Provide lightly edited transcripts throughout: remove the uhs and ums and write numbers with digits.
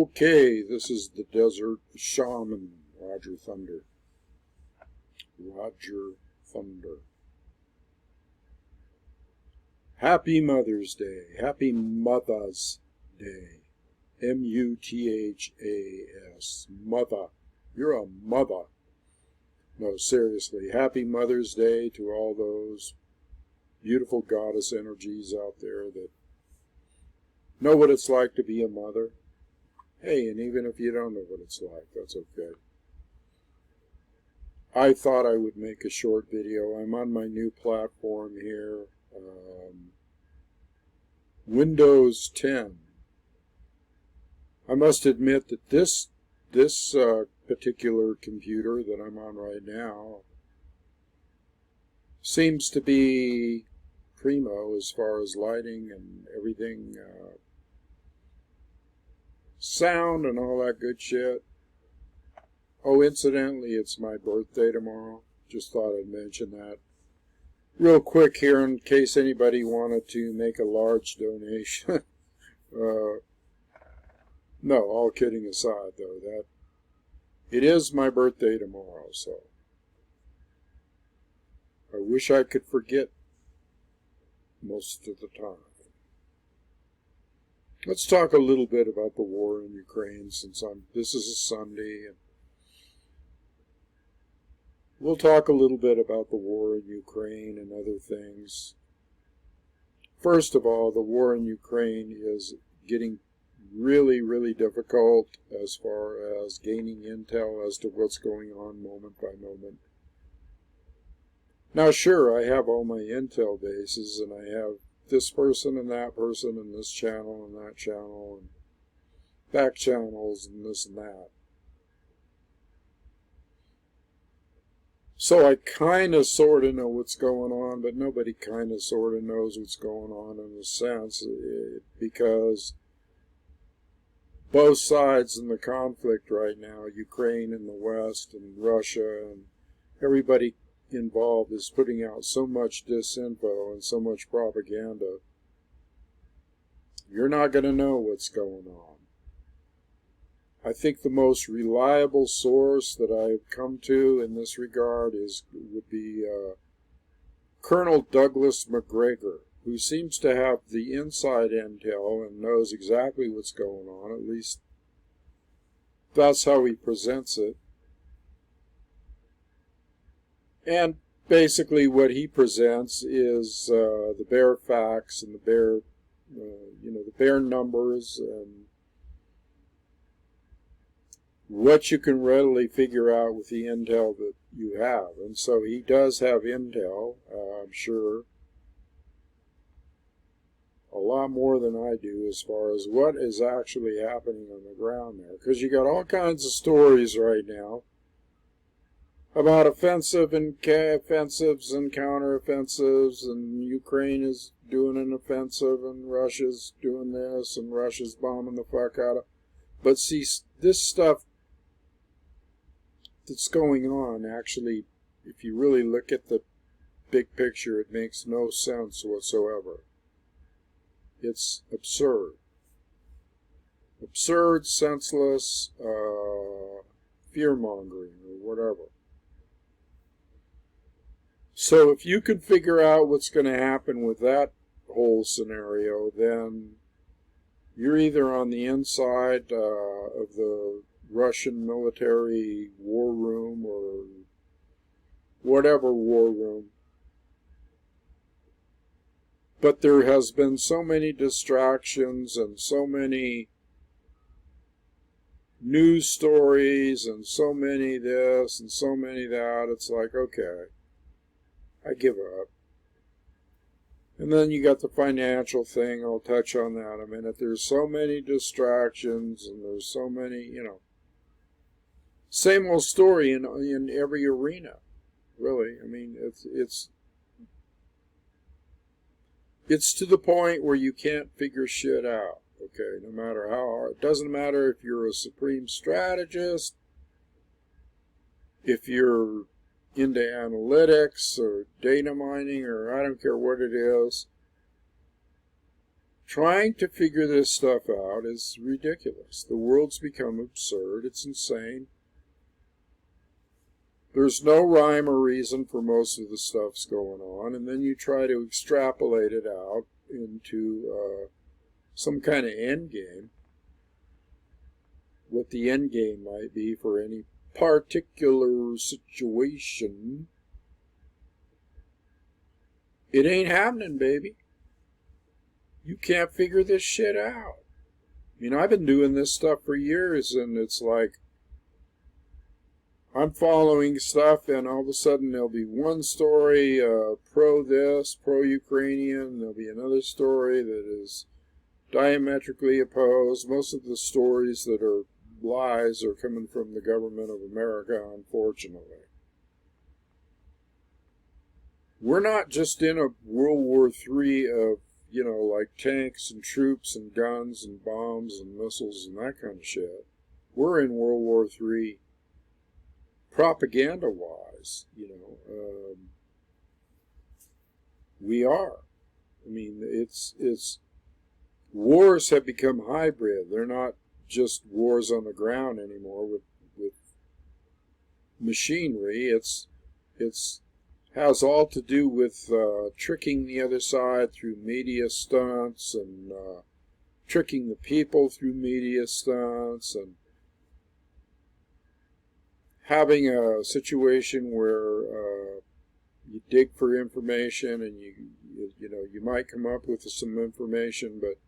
Okay, this is the Desert Shaman, Roger Thunder. Roger Thunder. Happy Mother's Day. Happy Mother's Day. M-U-T-H-A-S. Mother. You're a mother. No, seriously. Happy Mother's Day to all those beautiful goddess energies out there that know what it's like to be a mother. Hey, and even if you don't know what it's like, that's okay. I thought I would make a short video. I'm on my new platform here, Windows 10. I must admit that this particular computer that I'm on right now seems to be primo as far as lighting and everything, sound and all that good shit. Oh, incidentally, it's my birthday tomorrow. Just thought I'd mention that. Real quick here, in case anybody wanted to make a large donation. No, all kidding aside, though, that it is my birthday tomorrow, so I wish I could forget most of the time. Let's talk a little bit about the war in Ukraine, since this is a Sunday, and we'll talk a little bit about the war in Ukraine and other things. First of all, the war in Ukraine is getting really, really difficult as far as gaining intel as to what's going on moment by moment. Now, sure, I have all my intel bases, and I have this person and that person and this channel and that channel and back channels and this and that. So I kind of sort of know what's going on, but nobody kind of sort of knows what's going on in a sense, because both sides in the conflict right now, Ukraine and the West and Russia and everybody involved, is putting out so much disinfo and so much propaganda, you're not going to know what's going on. I think the most reliable source that I've come to in this regard would be Colonel Douglas McGregor, who seems to have the inside intel and knows exactly what's going on. At least that's how he presents it. And basically what he presents is the bare facts and the bare, the bare numbers and what you can readily figure out with the intel that you have. And so he does have intel, I'm sure, a lot more than I do as far as what is actually happening on the ground there. Because you got all kinds of stories right now about offensives and counteroffensives, and Ukraine is doing an offensive, and Russia's doing this, and Russia's bombing the fuck out of. But see, this stuff that's going on, actually, if you really look at the big picture, it makes no sense whatsoever. It's absurd. Absurd, senseless, fear-mongering, or whatever. So if you can figure out what's going to happen with that whole scenario, then you're either on the inside of the Russian military war room or whatever war room. But there has been so many distractions and so many news stories and so many this and so many that, it's like, okay, I give up. And then you got the financial thing. I'll touch on that in a minute. There's so many distractions, and there's so many, same old story in every arena, really. I mean, it's to the point where you can't figure shit out, okay, no matter how hard. It doesn't matter if you're a supreme strategist, if you're into analytics or data mining, or I don't care what it is. Trying to figure this stuff out is ridiculous. The world's become absurd. It's insane. There's no rhyme or reason for most of the stuff's going on, and then you try to extrapolate it out into some kind of end game. What the end game might be for any particular situation. It ain't happening, baby. You can't figure this shit out. I mean, I've been doing this stuff for years, and it's like, I'm following stuff, and all of a sudden there'll be one story pro-this, pro-Ukrainian. There'll be another story that is diametrically opposed. Most of the stories that are lies are coming from the government of America, unfortunately. We're not just in a World War III of, like tanks and troops and guns and bombs and missiles and that kind of shit. We're in World War III propaganda-wise, we are. I mean, it's wars have become hybrid. They're not just wars on the ground anymore with machinery. It's has all to do with tricking the other side through media stunts and tricking the people through media stunts and having a situation where you dig for information and you might come up with some information, but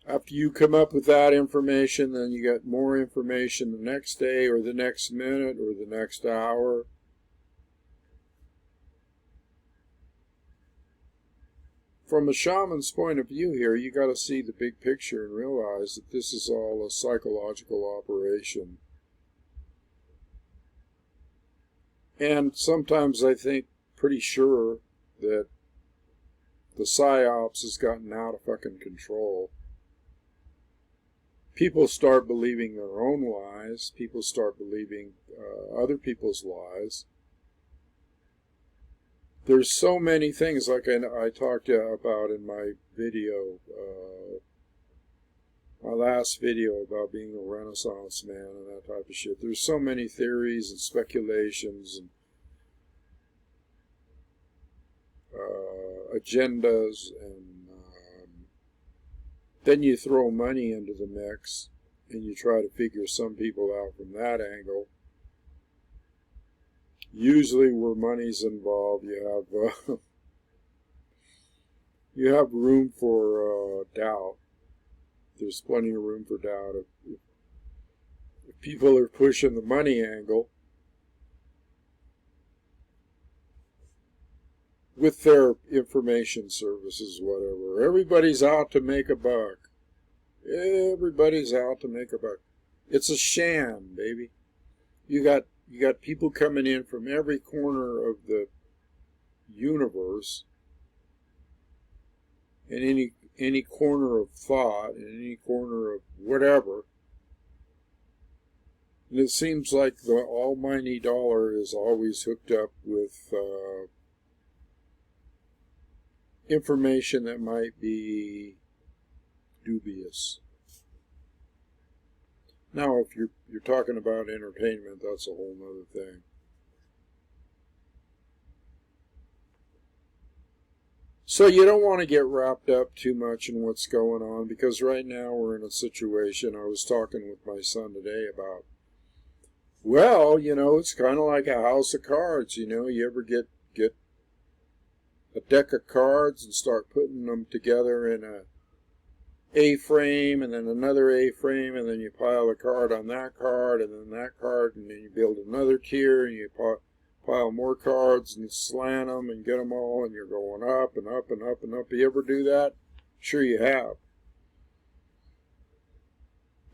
after you come up with that information, then you get more information the next day or the next minute or the next hour. From a shaman's point of view here, you got to see the big picture and realize that this is all a psychological operation. And sometimes I think pretty sure that the psyops has gotten out of fucking control. People start believing their own lies. People start believing other people's lies. There's so many things, like I talked about in my video, my last video about being a Renaissance man and that type of shit. There's so many theories and speculations and agendas, and then you throw money into the mix and you try to figure some people out from that angle. Usually where money's involved, you have room for doubt. There's plenty of room for doubt. If people are pushing the money angle with their information services, whatever, everybody's out to make a buck. Everybody's out to make a buck. It's a sham, baby. You got people coming in from every corner of the universe, in any corner of thought, in any corner of whatever. And it seems like the almighty dollar is always hooked up with information that might be dubious. Now, if you're talking about entertainment, that's a whole other thing. So you don't want to get wrapped up too much in what's going on, because right now we're in a situation, I was talking with my son today about, well, it's kind of like a house of cards, you ever get a deck of cards and start putting them together in a A-frame, and then another A-frame, and then you pile a card on that card, and then that card, and then you build another tier, and you pile more cards, and slant them, and get them all, and you're going up, and up, and up, and up. You ever do that? Sure you have.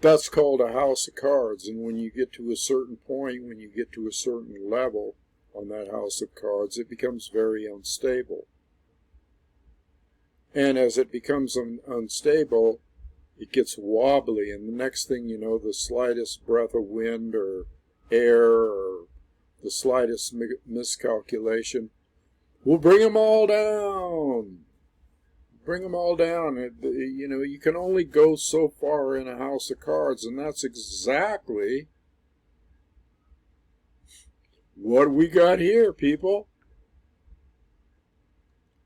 That's called a house of cards, and when you get to a certain point, when you get to a certain level on that house of cards, it becomes very unstable. And as it becomes unstable, it gets wobbly, and the next thing you know, the slightest breath of wind or air or the slightest miscalculation will bring them all down. Bring them all down. You know, you can only go so far in a house of cards, and that's exactly what we got here, people.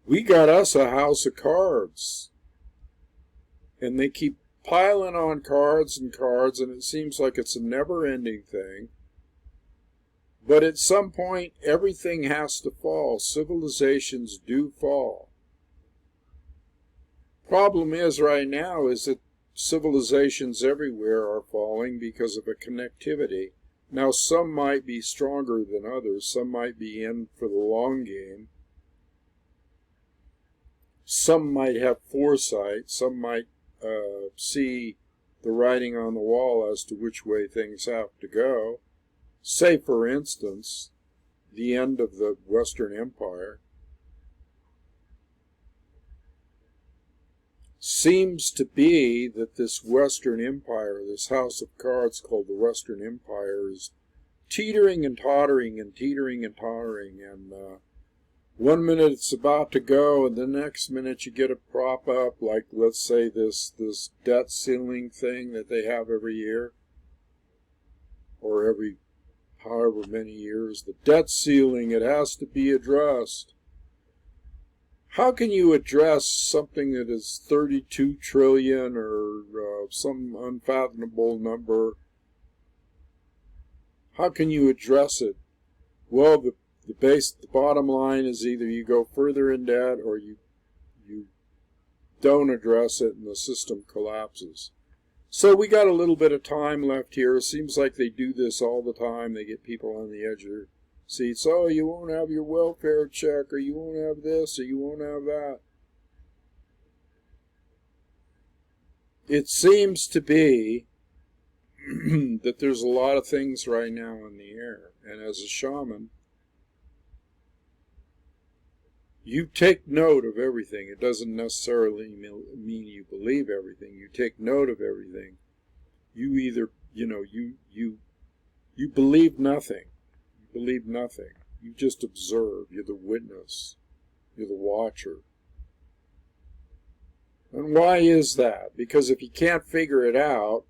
We got us a house of cards. And they keep piling on cards and cards, and it seems like it's a never-ending thing. But at some point, everything has to fall. Civilizations do fall. Problem is right now is that civilizations everywhere are falling because of a connectivity. Now, some might be stronger than others. Some might be in for the long game. Some might have foresight. Some might see the writing on the wall as to which way things have to go. Say, for instance, the end of the Western Empire. Seems to be that this Western Empire, this house of cards called the Western Empire, is teetering and tottering and teetering and tottering, and one minute it's about to go, and the next minute you get a prop up, like, let's say, this debt ceiling thing that they have every year, or every however many years. The debt ceiling, it has to be addressed. How can you address something that is 32 trillion or some unfathomable number? How can you address it? Well, the bottom line is either you go further in debt or you don't address it and the system collapses. So we got a little bit of time left here. It seems like they do this all the time. They get people on the edge of their seats. Oh, you won't have your welfare check, or you won't have this, or you won't have that. It seems to be that there's a lot of things right now in the air. And as a shaman, you take note of everything. It doesn't necessarily mean you believe everything. You take note of everything. You either, you believe nothing. You believe nothing. You just observe. You're the witness. You're the watcher. And why is that? Because if you can't figure it out,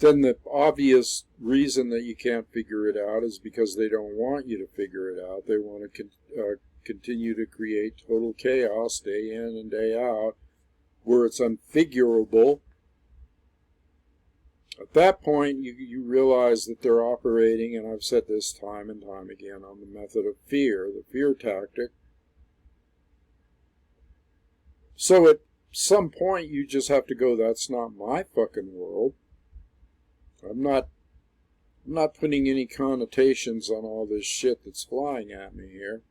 then the obvious reason that you can't figure it out is because they don't want you to figure it out. They want to continue to create total chaos day in and day out, where it's unfigurable. At that point, you realize that they're operating, and I've said this time and time again, on the method of fear, the fear tactic. So at some point, you just have to go, that's not my fucking world. I'm not putting any connotations on all this shit that's flying at me here.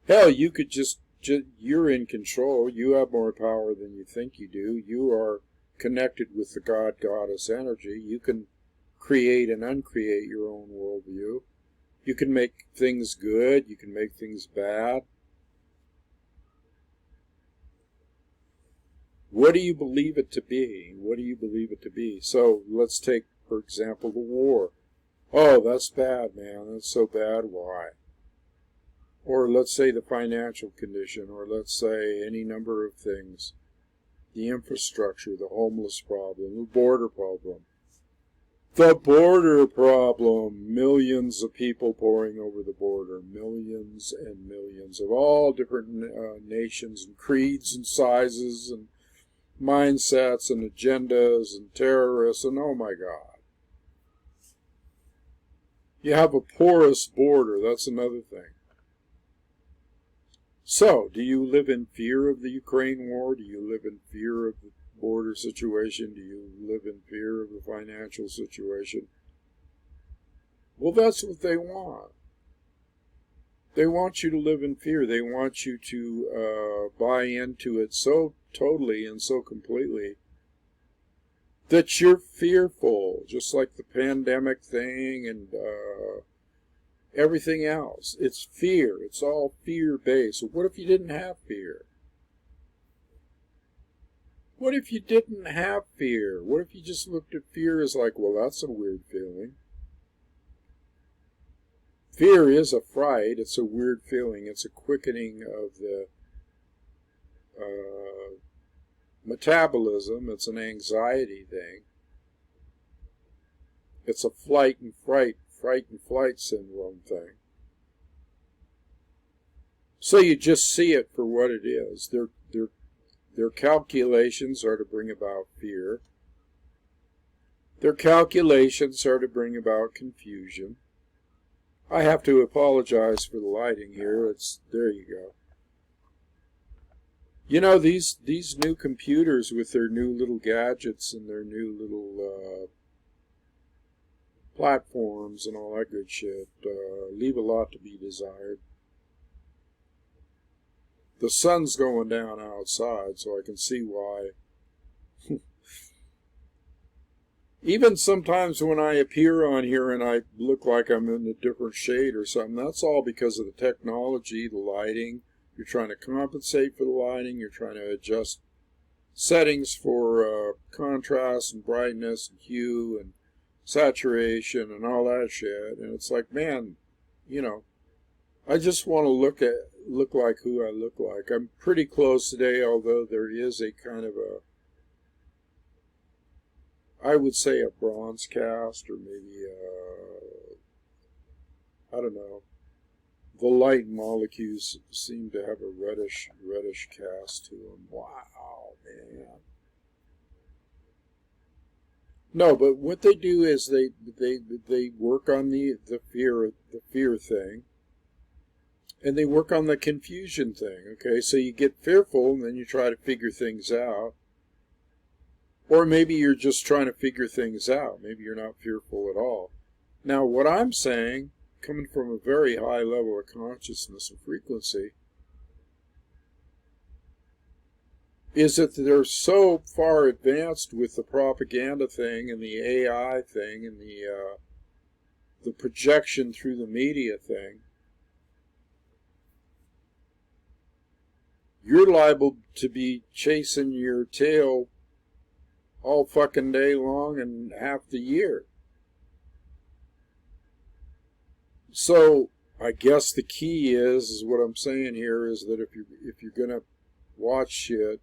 Hell, you could just you're in control. You have more power than you think you do. You are connected with the God-Goddess energy. You can create and uncreate your own worldview. You can make things good. You can make things bad. What do you believe it to be? What do you believe it to be? So let's take, for example, the war. Oh, that's bad, man. That's so bad. Why? Or let's say the financial condition, or let's say any number of things. The infrastructure, the homeless problem, the border problem. The border problem. Millions of people pouring over the border. Millions and millions of all different nations and creeds and sizes and mindsets and agendas and terrorists, and oh my God. You have a porous border, that's another thing. So, do you live in fear of the Ukraine war? Do you live in fear of the border situation? Do you live in fear of the financial situation? Well, that's what they want. They want you to live in fear. They want you to buy into it so totally and so completely that you're fearful, just like the pandemic thing and everything else. It's fear. It's all fear-based. So what if you didn't have fear? What if you didn't have fear? What if you just looked at fear as like, well, that's a weird feeling? Fear is a fright. It's a weird feeling. It's a quickening of the metabolism. It's an anxiety thing. It's a flight and flight syndrome thing. So you just see it for what it is. Their calculations are to bring about fear. Their calculations are to bring about confusion. I have to apologize for the lighting here. There you go. You know, these new computers with their new little gadgets and their new little platforms and all that good shit leave a lot to be desired. The sun's going down outside, so I can see why. Even sometimes when I appear on here and I look like I'm in a different shade or something, that's all because of the technology, the lighting. You're trying to compensate for the lighting. You're trying to adjust settings for contrast and brightness and hue and saturation and all that shit. And it's like, man, you know, I just want to look like who I look like. I'm pretty close today, although there is a kind of I would say a bronze cast, or maybe I don't know. The light molecules seem to have a reddish cast to them. Wow, man. No, but what they do is they work on the fear thing, and they work on the confusion thing. Okay, so you get fearful, and then you try to figure things out. Or maybe you're just trying to figure things out. Maybe you're not fearful at all. Now, what I'm saying, coming from a very high level of consciousness and frequency, is that they're so far advanced with the propaganda thing and the AI thing and the projection through the media thing. You're liable to be chasing your tail all fucking day long and half the year. So I guess the key is what I'm saying here is that if you're gonna watch shit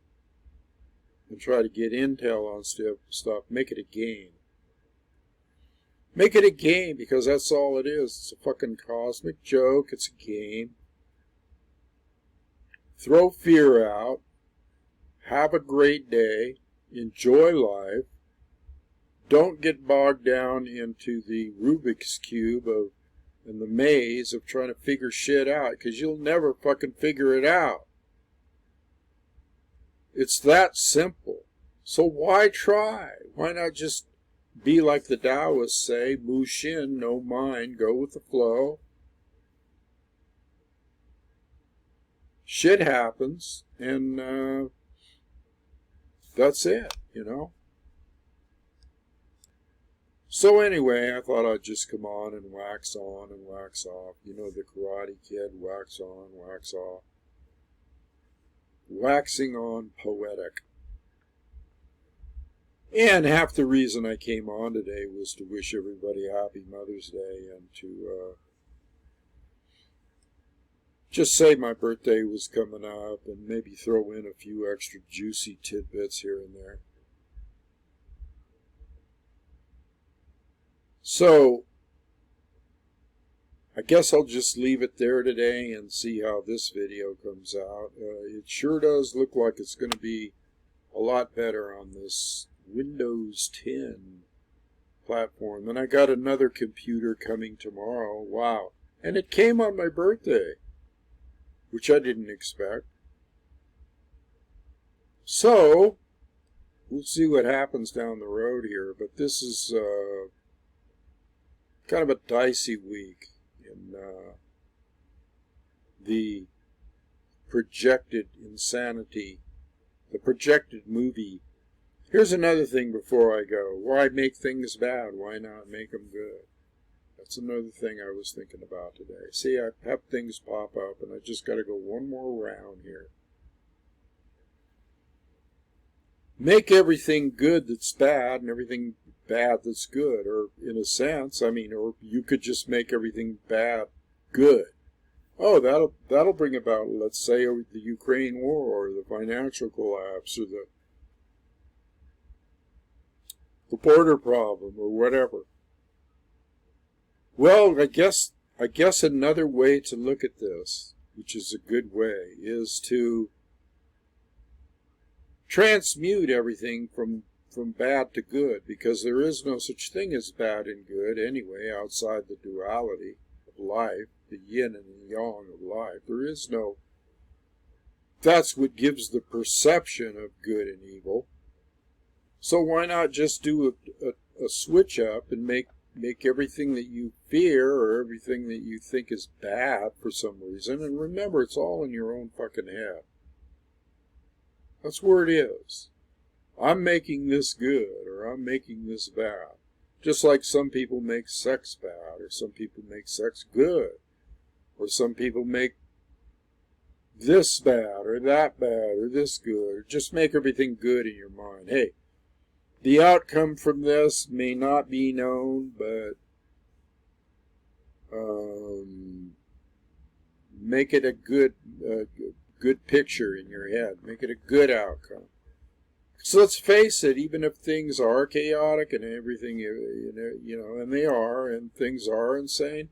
and try to get intel on stuff, make it a game. Make it a game, because that's all it is. It's a fucking cosmic joke. It's a game. Throw fear out. Have a great day. Enjoy life. Don't get bogged down into the Rubik's Cube and the maze of trying to figure shit out, because you'll never fucking figure it out. It's that simple. So why try? Why not just be like the Taoists say, Mu Shin, no mind, go with the flow. Shit happens, and that's it, you know. So anyway, I thought I'd just come on and wax off. You know, the Karate Kid, wax on, wax off. Waxing on poetic. And half the reason I came on today was to wish everybody happy Mother's Day and to just say my birthday was coming up and maybe throw in a few extra juicy tidbits here and there. So, I guess I'll just leave it there today and see how this video comes out. It sure does look like it's going to be a lot better on this Windows 10 platform. Then I got another computer coming tomorrow. Wow. And it came on my birthday, which I didn't expect. So, we'll see what happens down the road here. But this is kind of a dicey week in the projected insanity, the projected movie. Here's another thing before I go. Why make things bad? Why not make them good? That's another thing I was thinking about today. See, I have things pop up, and I just got to go one more round here. Make everything good that's bad, and everything bad that's good, or in a sense, I mean, or you could just make everything bad good. Oh, that'll bring about, let's say, the Ukraine war, or the financial collapse, or the border problem, or whatever. Well, I guess another way to look at this, which is a good way, is to transmute everything from bad to good, because there is no such thing as bad and good anyway, outside the duality of life, the yin and the yang of life. There is no... That's what gives the perception of good and evil. So why not just do a switch up and make everything that you fear, or everything that you think is bad for some reason, and remember, it's all in your own fucking head. That's where it is. I'm making this good, or I'm making this bad. Just like some people make sex bad, or some people make sex good, or some people make this bad, or that bad, or this good, or just make everything good in your mind. Hey, the outcome from this may not be known, but make it a good picture in your head. Make it a good outcome. So let's face it, even if things are chaotic and everything, and they are, and things are insane,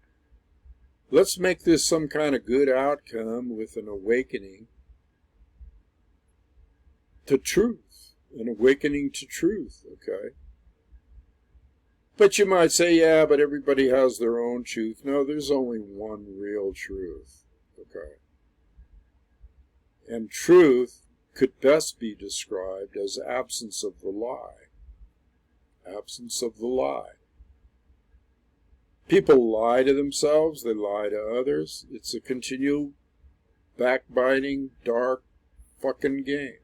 let's make this some kind of good outcome with an awakening to truth. An awakening to truth, okay? But you might say, yeah, but everybody has their own truth. No, there's only one real truth, okay? And truth could best be described as absence of the lie. Absence of the lie. People lie to themselves, they lie to others. It's a continual, backbiting, dark fucking game.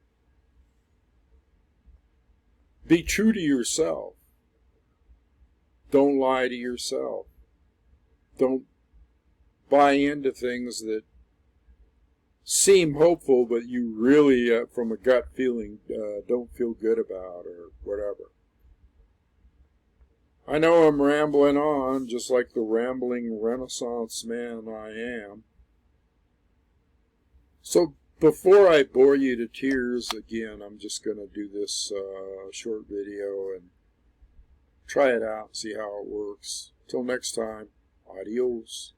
Be true to yourself. Don't lie to yourself. Don't buy into things that seem hopeful, but you really, from a gut feeling, don't feel good about, or whatever. I know I'm rambling on, just like the rambling Renaissance man I am. So before I bore you to tears again, I'm just going to do this short video and try it out and see how it works. Till next time, adios.